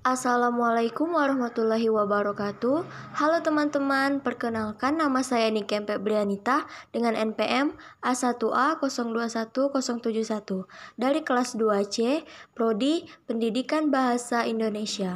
Assalamualaikum warahmatullahi wabarakatuh. Halo teman-teman, perkenalkan nama saya Niken Febrianita dengan NPM A1A021071 dari kelas 2C, Prodi Pendidikan Bahasa Indonesia.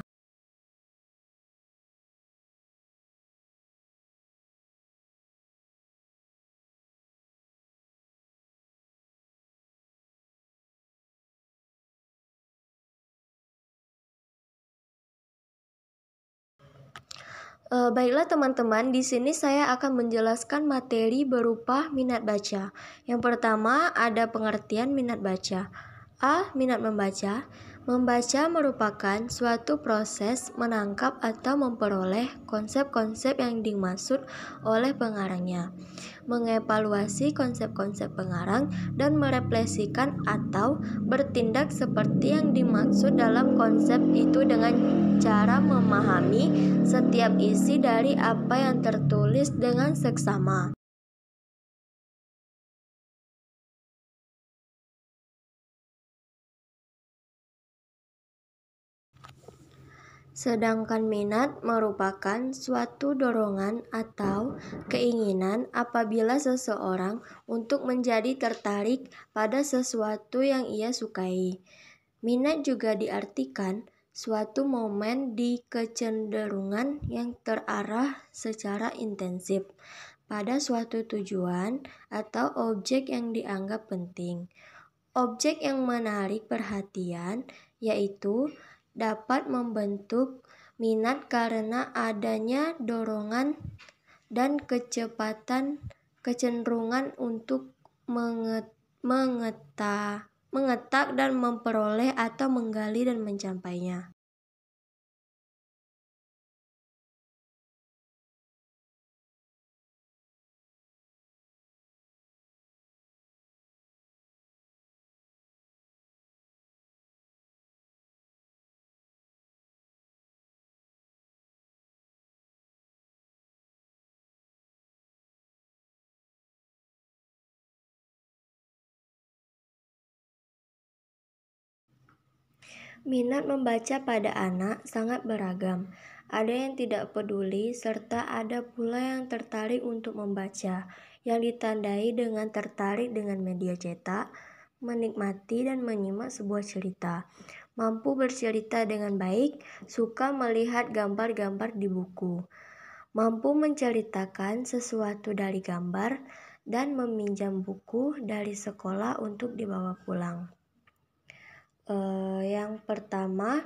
Baiklah teman-teman, di sini saya akan menjelaskan materi berupa minat baca. Yang pertama ada pengertian minat baca. A. Minat membaca. Membaca merupakan suatu proses menangkap atau memperoleh konsep-konsep yang dimaksud oleh pengarangnya, mengevaluasi konsep-konsep pengarang, dan merefleksikan atau bertindak seperti yang dimaksud dalam konsep itu dengan cara memahami setiap isi dari apa yang tertulis dengan seksama. Sedangkan minat merupakan suatu dorongan atau keinginan apabila seseorang untuk menjadi tertarik pada sesuatu yang ia sukai. Minat juga diartikan suatu momen di kecenderungan yang terarah secara intensif pada suatu tujuan atau objek yang dianggap penting. Objek yang menarik perhatian yaitu dapat membentuk minat karena adanya dorongan dan kecenderungan untuk mengetak dan memperoleh atau menggali dan mencapainya. Minat membaca pada anak sangat beragam. Ada yang tidak peduli, serta ada pula yang tertarik untuk membaca, yang ditandai dengan tertarik dengan media cetak, menikmati dan menyimak sebuah cerita, mampu bercerita dengan baik, suka melihat gambar-gambar di buku, mampu menceritakan sesuatu dari gambar, dan meminjam buku dari sekolah untuk dibawa pulang. Yang pertama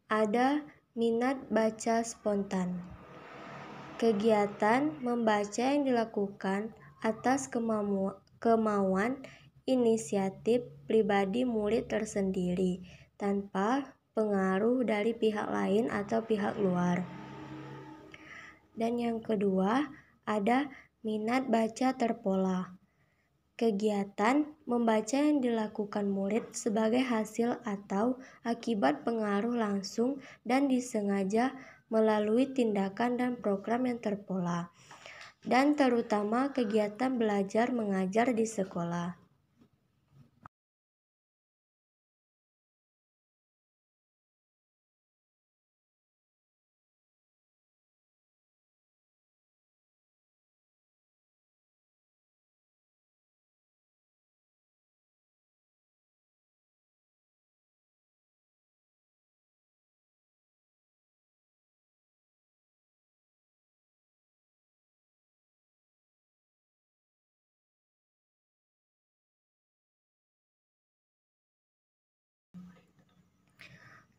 ada minat baca spontan. Kegiatan membaca yang dilakukan atas kemauan inisiatif pribadi murid tersendiri tanpa pengaruh dari pihak lain atau pihak luar. Dan yang kedua ada minat baca terpola. Kegiatan membaca yang dilakukan murid sebagai hasil atau akibat pengaruh langsung dan disengaja melalui tindakan dan program yang terpola, dan terutama kegiatan belajar mengajar di sekolah.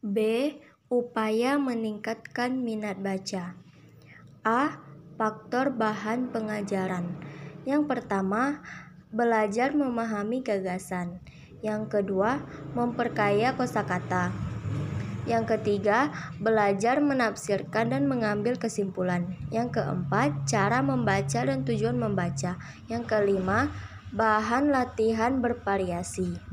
B. Upaya meningkatkan minat baca. A. Faktor bahan pengajaran. Yang pertama, belajar memahami gagasan. Yang kedua, memperkaya kosakata. Yang ketiga, belajar menafsirkan dan mengambil kesimpulan. Yang keempat, cara membaca dan tujuan membaca. Yang kelima, bahan latihan bervariasi.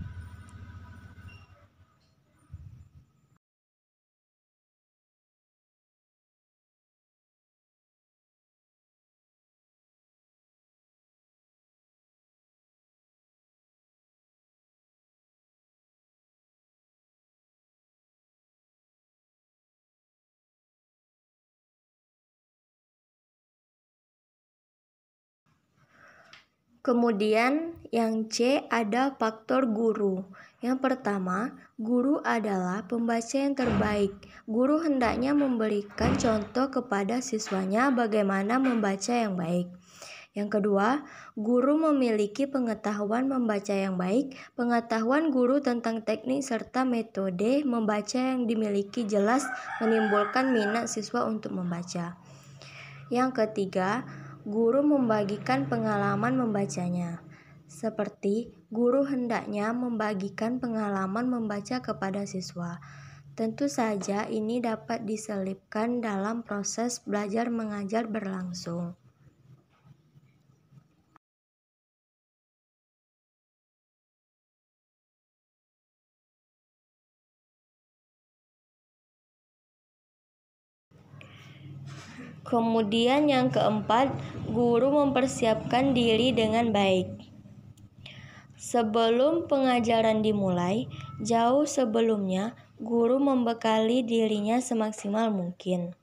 Kemudian yang C ada faktor guru. Yang pertama, guru adalah pembaca yang terbaik. Guru hendaknya memberikan contoh kepada siswanya bagaimana membaca yang baik. Yang kedua, guru memiliki pengetahuan membaca yang baik. Pengetahuan guru tentang teknik serta metode membaca yang dimiliki jelas menimbulkan minat siswa untuk membaca. Yang ketiga, guru membagikan pengalaman membacanya. Seperti guru hendaknya membagikan pengalaman membaca kepada siswa. Tentu saja ini dapat diselipkan dalam proses belajar mengajar berlangsung. Kemudian yang keempat, guru mempersiapkan diri dengan baik. Sebelum pengajaran dimulai, jauh sebelumnya, guru membekali dirinya semaksimal mungkin.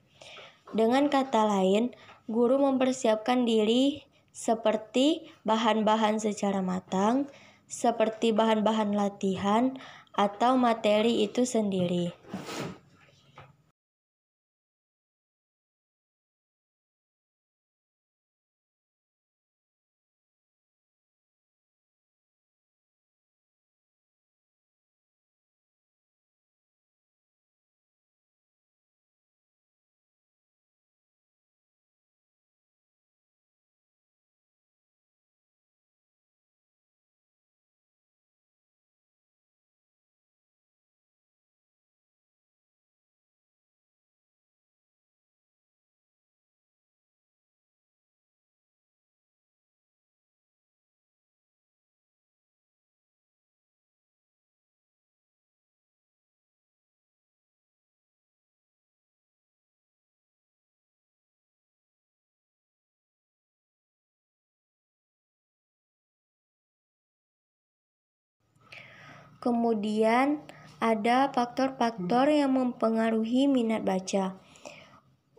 Dengan kata lain, guru mempersiapkan diri seperti bahan-bahan secara matang, seperti bahan-bahan latihan, atau materi itu sendiri. Kemudian ada faktor-faktor yang mempengaruhi minat baca.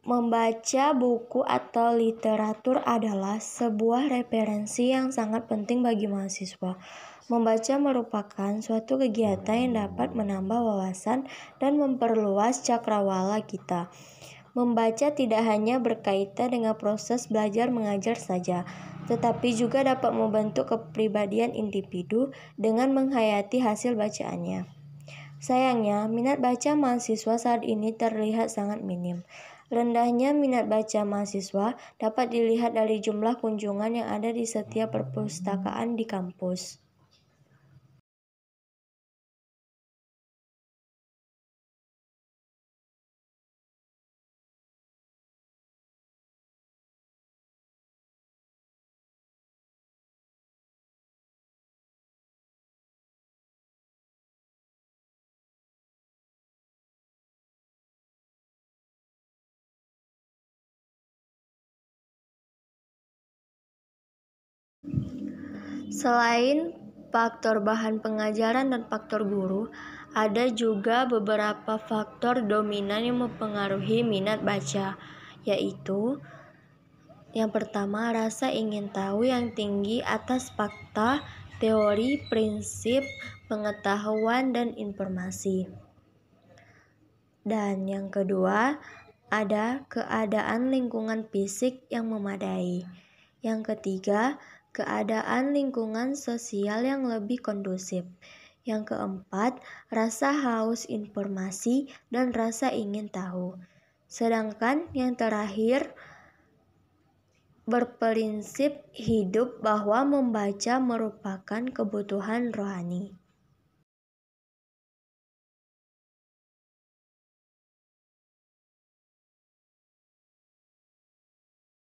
Membaca buku atau literatur adalah sebuah referensi yang sangat penting bagi mahasiswa. Membaca merupakan suatu kegiatan yang dapat menambah wawasan dan memperluas cakrawala kita. Membaca tidak hanya berkaitan dengan proses belajar mengajar saja, tetapi juga dapat membentuk kepribadian individu dengan menghayati hasil bacaannya. Sayangnya, minat baca mahasiswa saat ini terlihat sangat minim. Rendahnya minat baca mahasiswa dapat dilihat dari jumlah kunjungan yang ada di setiap perpustakaan di kampus. Selain faktor bahan pengajaran dan faktor guru, ada juga beberapa faktor dominan yang mempengaruhi minat baca, yaitu yang pertama, rasa ingin tahu yang tinggi atas fakta, teori, prinsip, pengetahuan, dan informasi. Dan yang kedua, ada keadaan lingkungan fisik yang memadai. Yang ketiga, keadaan lingkungan sosial yang lebih kondusif. Yang keempat, rasa haus informasi dan rasa ingin tahu. Sedangkan yang terakhir, berprinsip hidup bahwa membaca merupakan kebutuhan rohani.